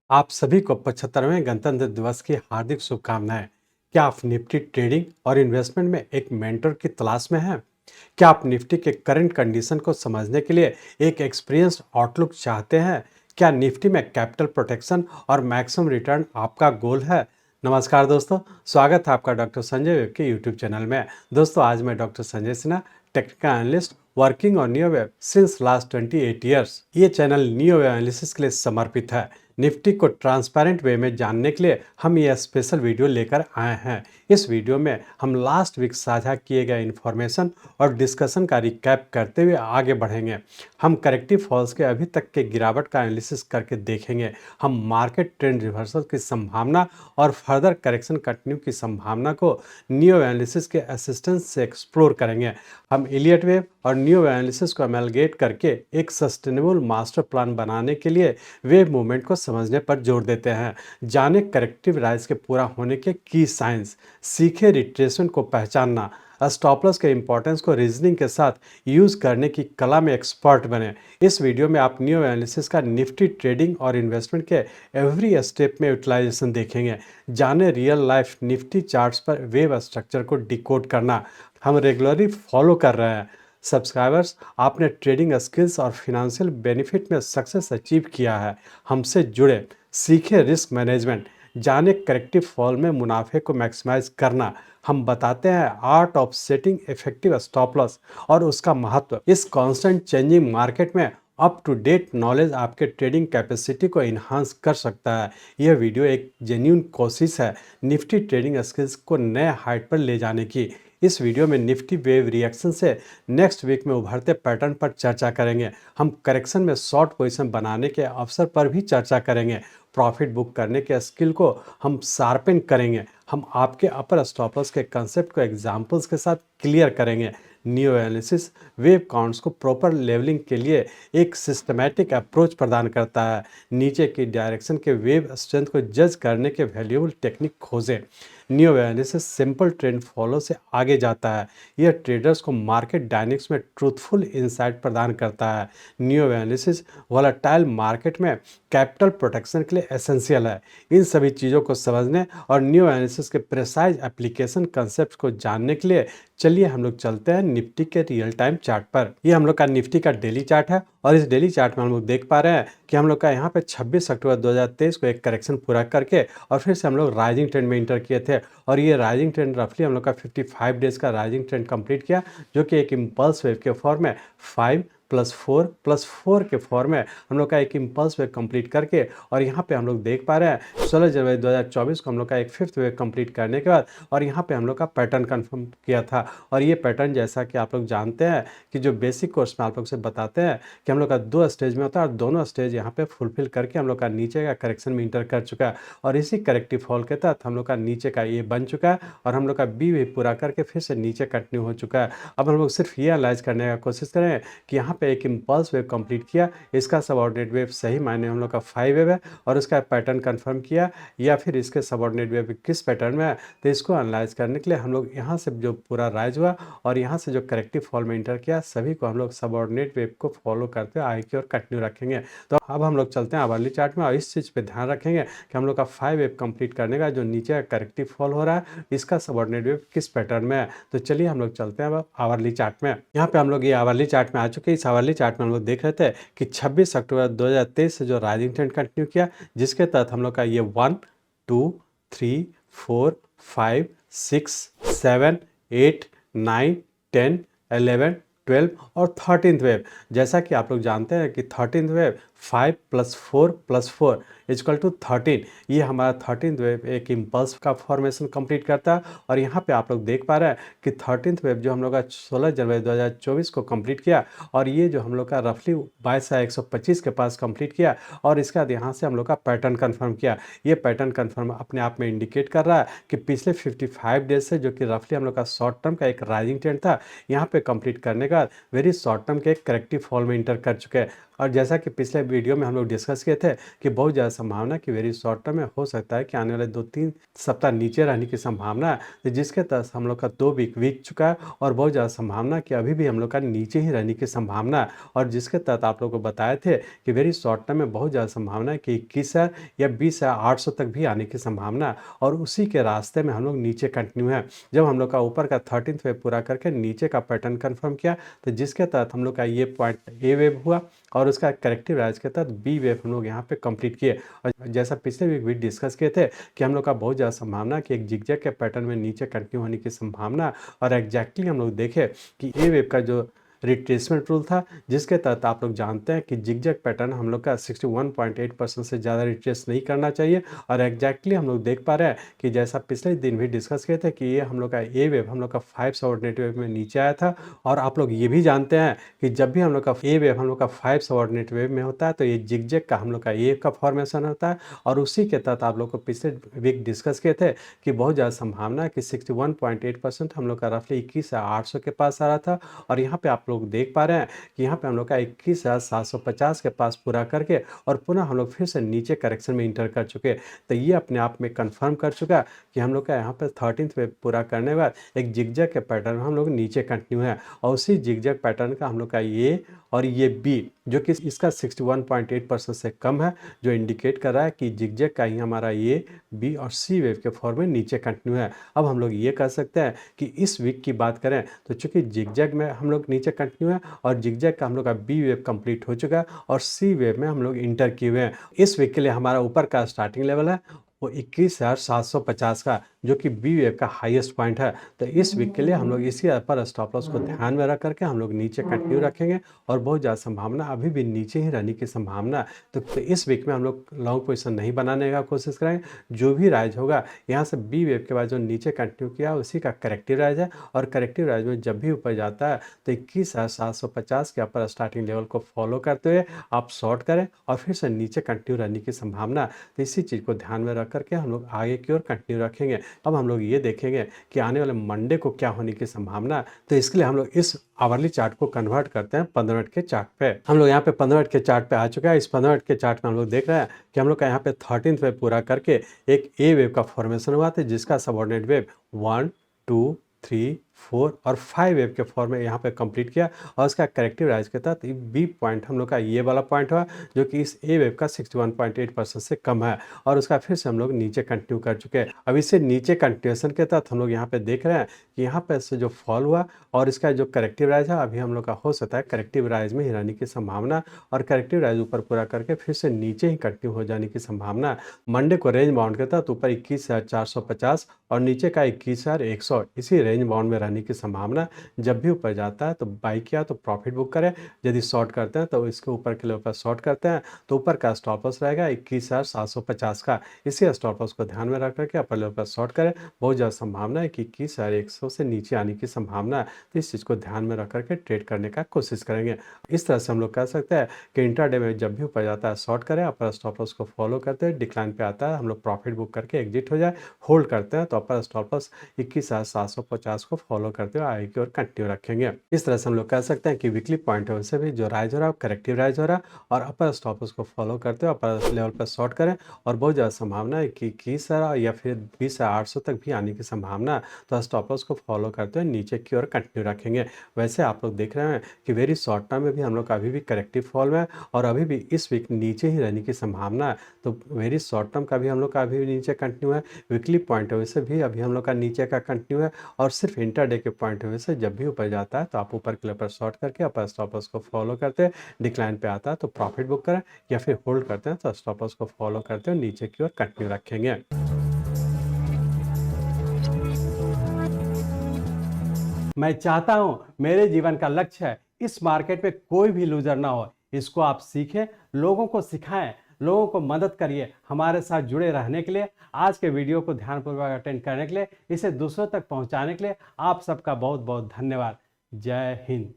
आप सभी को 75वें गणतंत्र दिवस की हार्दिक शुभकामनाएं। क्या आप निफ्टी ट्रेडिंग और इन्वेस्टमेंट में एक मेंटर की तलाश में हैं? क्या आप निफ्टी के करंट कंडीशन को समझने के लिए एक एक्सपीरियंस आउटलुक चाहते हैं? क्या निफ्टी में कैपिटल प्रोटेक्शन और मैक्सिमम रिटर्न आपका गोल है? नमस्कार दोस्तों, स्वागत है आपका डॉक्टर संजय वेब के यूट्यूब चैनल में। दोस्तों, आज मैं doctor Sanjay Sinha, technical analyst working on neo web since last 28 years. ये चैनल नियो वेब एनालिसिस के लिए समर्पित है। निफ्टी को ट्रांसपेरेंट वे में जानने के लिए हम यह स्पेशल वीडियो लेकर आए हैं। इस वीडियो में हम लास्ट वीक साझा किए गए इन्फॉर्मेशन और डिस्कशन का रिकैप करते हुए आगे बढ़ेंगे। हम करेक्टिव फॉल्स के अभी तक के गिरावट का एनालिसिस करके देखेंगे। हम मार्केट ट्रेंड रिवर्सल की संभावना और फर्दर करेक्शन कंटिन्यू की संभावना को नियो एनालिसिस के असिस्टेंस से एक्सप्लोर करेंगे। हम इलियट वेव और नियो एनालिसिस को अमेलगेट करके एक सस्टेनेबल मास्टर प्लान बनाने के लिए वेव मूवमेंट को समझने पर जोर देते हैं। जाने करेक्टिव राइज के पूरा होने के की साइंस, सीखे रिट्रेसमेंट को पहचानना, स्टॉप लॉस के इंपॉर्टेंस को रीजनिंग के साथ यूज करने की कला में एक्सपर्ट बने। इस वीडियो में आप नियो एनालिसिस का निफ्टी ट्रेडिंग और इन्वेस्टमेंट के एवरी स्टेप में यूटिलाइजेशन देखेंगे। जाने रियल लाइफ निफ्टी चार्ट्स पर वेव स्ट्रक्चर को डिकोड करना। हम रेगुलरली फॉलो कर रहे हैं सब्सक्राइबर्स, आपने ट्रेडिंग स्किल्स और फिनेंशियल बेनिफिट में सक्सेस अचीव किया है। हमसे जुड़े, सीखे रिस्क मैनेजमेंट, जाने करेक्टिव फॉल में मुनाफे को मैक्सिमाइज करना। हम बताते हैं art of setting effective stop loss और उसका महत्व। इस कांस्टेंट चेंजिंग मार्केट में अप टू डेट नॉलेज आपके ट्रेडिंग कैपेसिटी को इन्हांस कर सकता है। यह वीडियो एक जेन्यून कोशिश है निफ्टी ट्रेडिंग स्किल्स को नए हाइट पर ले जाने की। इस वीडियो में निफ्टी वेव रिएक्शन से नेक्स्ट वीक में उभरते पैटर्न पर चर्चा करेंगे। हम करेक्शन में शॉर्ट पोजीशन बनाने के अवसर पर भी चर्चा करेंगे। प्रॉफिट बुक करने के स्किल को हम शार्पन करेंगे। हम आपके अपर स्टॉप लॉस के कंसेप्ट को एग्जांपल्स के साथ क्लियर करेंगे। नियो एनालिसिस वेव काउंट्स को प्रॉपर लेवलिंग के लिए एक सिस्टमैटिक अप्रोच प्रदान करता है। नीचे की डायरेक्शन के वेव स्ट्रेंथ को जज करने के वैल्यूएबल टेक्निक खोजें। Neo analysis simple trend follow से आगे जाता है। यह ट्रेडर्स को मार्केट डायनेमिक्स में ट्रूथफुल इंसाइट प्रदान करता है। नियो एनालिसिस वोलेटाइल मार्केट में कैपिटल प्रोटेक्शन के लिए एसेंशियल है। इन सभी चीज़ों को समझने और नियो एनालिसिस के प्रेसाइज एप्लीकेशन कंसेप्ट को जानने के लिए चलिए हम लोग चलते हैं निफ्टी के रियल टाइम चार्ट पर। ये हम लोग का निफ्टी का डेली चार्ट है और इस डेली चार्ट में हम लोग देख पा रहे हैं कि हम लोग का यहाँ पे 26 अक्टूबर 2023 को एक करेक्शन पूरा करके और फिर से हम लोग राइजिंग ट्रेंड में इंटर किए थे और ये राइजिंग ट्रेंड रफली हम लोग का 55 डेज का राइजिंग ट्रेंड कंप्लीट किया, जो कि एक इम्पल्स वेव के फॉर्म में 5+4+4 के फॉर्म में हम लोग का एक इम्पल्स वेव कंप्लीट करके और यहाँ पे हम लोग देख पा रहे हैं 16 जनवरी 2024 को हम लोग का एक फिफ्थ वेव कंप्लीट करने के बाद और यहाँ पे हम लोग का पैटर्न कंफर्म किया था। और ये पैटर्न जैसा कि आप लोग जानते हैं कि जो बेसिक कोर्स में आप लोग से बताते हैं कि हम लोग का 2 स्टेज में होता है और दोनों स्टेज यहाँ पे फुलफिल करके हम लोग का नीचे का करेक्शन में इंटर कर चुका है और इसी करेक्टिव फॉल के तहत हम लोग का नीचे का ए बन चुका है और हम लोग का बी भी पूरा करके फिर से नीचे कंटिन्यू हो चुका है। अब हम लोग सिर्फ ये एनालाइज करने का कोशिश करें कि यहाँ पे एक इम्पल्स वेव कंप्लीट किया, इसका सबऑर्डिनेट वेव सही मायने हम लोग का 5 वेव है और उसका पैटर्न कंफर्म किया या फिर इसके सबऑर्डिनेट वेव किस पैटर्न में है, तो इसको एनालाइज करने के लिए हम लोग यहाँ से जो पूरा राइज हुआ और यहाँ से जो करेक्टिव फॉल में इंटर किया सभी को हम लोग सबऑर्डिनेट वेव को फॉलो करते हुए आगे की ओर कंटिन्यू रखेंगे। तो अब हम लोग चलते हैं आवरली चार्ट में और इस चीज़ पे ध्यान रखेंगे कि हम लोग का 5 वेव कंप्लीट करने का जो नीचे का करेक्टिव फॉल हो रहा है इसका सबऑर्डिनेट वेव किस पैटर्न में है। तो चलिए हम लोग चलते हैं अब आवरली चार्ट में। यहाँ पे हम लोग ये आवरली चार्ट में आ चुके हैं। इस आवरली चार्ट में हम लोग देख रहे थे कि 26 अक्टूबर 2023 से जो राइजिंग ट्रेंड कंटिन्यू किया, जिसके तहत हम लोग का ये 1 2 3 4 5 6 7 8 9 10 11 12 और 13th वेव। जैसा कि आप लोग जानते हैं कि 13th वेव 5+4+4 इक्वल टू 13, ये हमारा 13th वेव एक इम्पल्स का फॉर्मेशन कंप्लीट करता है और यहाँ पे आप लोग देख पा रहे हैं कि 13th वेव जो हम लोग का 16 जनवरी 2024 को कंप्लीट किया और ये जो हम लोग का रफली 22,125 के पास कंप्लीट किया और इसके बाद यहाँ से हम लोग का पैटर्न कंफर्म किया। ये पैटर्न कंफर्म अपने आप में इंडिकेट कर रहा है कि पिछले 55 डेज से जो कि रफली हम लोग का शॉर्ट टर्म का एक राइजिंग ट्रेंड था, यहाँ पे कंप्लीट करने का बाद वेरी शॉर्ट टर्म के एक करेक्टिव फॉल में इंटर कर चुके हैं। और जैसा कि पिछले वीडियो में हम लोग डिस्कस किए थे कि बहुत ज़्यादा संभावना कि वेरी शॉर्ट टर्म में हो सकता है कि आने वाले 2-3 सप्ताह नीचे रहने की संभावना है, तो जिसके तहत हम लोग का 2 वीक वीक चुका है और बहुत ज़्यादा संभावना कि अभी भी हम लोग का नीचे ही रहने की संभावना है। और जिसके तहत आप लोग को बताए थे कि वेरी शॉर्ट टर्म में बहुत ज़्यादा संभावना है कि 21,000 या 20,800 तक भी आने की संभावना है और उसी के रास्ते में हम लोग नीचे कंटिन्यू है। जब हम लोग का ऊपर का 13th वेव पूरा करके नीचे का पैटर्न कंफर्म किया, तो जिसके तहत हम लोग का ये पॉइंट ए वेव हुआ और उसका करेक्टिव राइज के तहत बी वेव हम लोग यहाँ पे कंप्लीट किए। और जैसा पिछले वीक भी डिस्कस किए थे कि हम लोग का बहुत ज़्यादा संभावना कि एक जिगजैग के पैटर्न में नीचे कंटिन्यू होने की संभावना, और एग्जैक्टली हम लोग देखे कि ए वेव का जो रिट्रेसमेंट रूल था, जिसके तहत आप लोग जानते हैं कि जिगजैग पैटर्न हम लोग का 61.8% से ज़्यादा रिट्रेस नहीं करना चाहिए। और एग्जैक्टली हम लोग देख पा रहे हैं कि जैसा पिछले दिन भी डिस्कस किए थे कि ये हम लोग का ए वेव हम लोग का 5 सबऑर्डिनेट वेव में नीचे आया था। और आप लोग ये भी जानते हैं कि जब भी हम लोग का ए वेव हम लोग का 5 सबऑर्डिनेट वेव में होता है तो ये जिगजैग का हम लोग का ए का फॉर्मेशन होता है। और उसी के तहत आप लोग को पिछले वीक डिस्कस किए थे कि बहुत ज़्यादा संभावना है कि 61.8% हम लोग का रफली 21,800 के पास आ रहा था। और यहाँ पे आप लोग देख पा रहे हैं कि यहाँ पे हम लोग का 21,750 के पास पूरा करके और पुनः हम लोग फिर से नीचे करेक्शन में इंटर कर चुके। तो ये अपने आप में कंफर्म कर चुका कि हम लोग का यहाँ पे 13th वेव पूरा करने के बाद एक जिगजैग के पैटर्न में हम लोग नीचे कंटिन्यू है। और उसी जिगजैग पैटर्न का हम लोग का ये और ये बी जो कि इसका 61.8% से कम है, जो इंडिकेट कर रहा है कि जिगजैग का ही हमारा ये बी और सी वेव के फॉर्म में नीचे कंटिन्यू है। अब हम लोग ये कह सकते हैं कि इस वीक की बात करें तो चूंकि जिगजैग में हम लोग नीचे कंटिन्यू है और जिगजैग का हम लोग का बी वेव कंप्लीट हो चुका है और सी वेव में हम लोग इंटर किए हुए हैं। इस वीक के लिए हमारा ऊपर का स्टार्टिंग लेवल है वो 21,750 का, जो कि बी वेव का हाईएस्ट पॉइंट है। तो इस वीक के लिए हम लोग इसी अपर स्टॉप लॉस को ध्यान में रख करके हम लोग नीचे कंटिन्यू रखेंगे और बहुत ज़्यादा संभावना अभी भी नीचे ही रहने की संभावना। तो इस वीक में हम लोग लॉन्ग पोजीशन नहीं बनाने का कोशिश करेंगे। जो भी राइज होगा यहाँ से बी वेव के बाद जो नीचे कंटिन्यू किया उसी का करेक्टिव राइज है और करेक्टिव राइज में जब भी ऊपर जाता है तो 21,750 के अपर स्टार्टिंग लेवल को फॉलो करते हुए आप शॉर्ट करें और फिर से नीचे कंटिन्यू रहने की संभावना। तो इसी चीज़ को ध्यान में रख करके हम लोग आगे की ओर कंटिन्यू रखेंगे। अब हम लोग ये देखेंगे कि आने वाले मंडे को क्या होने की संभावना। तो इसके लिए हम लोग इस आवरली चार्ट को कन्वर्ट करते हैं 15 मिनट के चार्ट पे। हम लोग यहाँ पे 15 मिनट के चार्ट पे आ चुका है। इस 15 मिनट के चार्ट में हम लोग देख रहे हैं कि हम लोग का यहाँ पे 13th वेव पूरा करके एक ए वेव का फॉर्मेशन हुआ था, जिसका सबऑर्डिनेट वेव 1, 2, 3, 4 और 5 वेव के फॉर्म में यहाँ पे कंप्लीट किया और उसका करेक्टिव राइज के तहत बी पॉइंट हम लोग का ये वाला पॉइंट हुआ, जो कि इस ए वेव का 61.8% से कम है और उसका फिर से हम लोग नीचे कंटिन्यू कर चुके हैं। अब इससे नीचे कंटिन्यूएशन के तहत हम लोग यहाँ पे देख रहे हैं कि यहाँ पे से जो फॉल हुआ और इसका जो करेक्टिव राइज है अभी हम लोग का हो सकता है करेक्टिव राइज में ही रहने की संभावना और करेक्टिव राइज ऊपर पूरा करके फिर से नीचे ही कंटिन्यू हो जाने की संभावना। मंडे को रेंज बाउंड के तहत ऊपर 21,450 और नीचे का 21,100 इसी रेंज बाउंड में रहने की संभावना। जब भी ऊपर जाता है तो बाई किया तो प्रॉफिट बुक करें, यदि शॉर्ट करते हैं तो इसके ऊपर के लेवल पर शॉर्ट करते हैं तो ऊपर का स्टॉप लॉस रहेगा 21,750 का। इसी स्टॉप लॉस को ध्यान में रख करके अपर लेवल पर शॉर्ट करें। बहुत ज़्यादा संभावना है कि 21,100 से नीचे आने की संभावना है, तो इस चीज़ को ध्यान में रख करके ट्रेड करने का कोशिश करेंगे। इस तरह से हम लोग कह सकते हैं कि इंट्राडे में जब भी ऊपर जाता है शॉर्ट करें, अपर स्टॉप लॉस को फॉलो करते हैं, डिक्लाइन पे आता है हम लोग प्रॉफिट बुक करके एग्जिट हो जाए। होल्ड करते हैं तो अपर स्टॉप लॉस 21,750 को फॉलो करते हुए आगे की ओर कंटिन्यू रखेंगे। इस तरह से हम लोग कह सकते हैं कि वीकली पॉइंट ऑफ से भी जो राइज हो रहा है करेक्टिव राइज हो रहा है और अपर स्टॉप लॉस को फॉलो करते हुए अपर लेवल पर शॉर्ट करें और बहुत ज़्यादा संभावना है कि 21 या फिर 20,800 तक भी आने की संभावना, तो स्टॉप लॉस को फॉलो करते हुए नीचे की ओर कंटिन्यू रखेंगे। वैसे आप लोग देख रहे हैं कि वेरी शॉर्ट टर्म में भी हम लोग का अभी भी करेक्टिव फॉल में है और अभी भी इस वीक नीचे ही रहने की संभावना है। तो वेरी शॉर्ट टर्म का भी हम लोग का अभी भी नीचे कंटिन्यू है, वीकली पॉइंट ऑफ व्यू से भी अभी हम लोग का नीचे का कंटिन्यू है और सिर्फ इंटरडे के पॉइंट ऑफ व्यू से जब भी ऊपर जाता है तो आप ऊपर के लेवल पर शॉर्ट करके अपर स्टॉप लॉस को फॉलो करते हैं, डिक्लाइन पे आता है तो प्रॉफिट बुक करें या फिर होल्ड करते हैं तो स्टॉप लॉस को फॉलो करते हैं नीचे की ओर कंटिन्यू रखेंगे। मैं चाहता हूं मेरे जीवन का लक्ष्य है इस मार्केट में कोई भी लूजर ना हो। इसको आप सीखें, लोगों को सिखाएं, लोगों को मदद करिए। हमारे साथ जुड़े रहने के लिए, आज के वीडियो को ध्यानपूर्वक अटेंड करने के लिए, इसे दूसरों तक पहुंचाने के लिए आप सबका बहुत बहुत धन्यवाद। जय हिंद।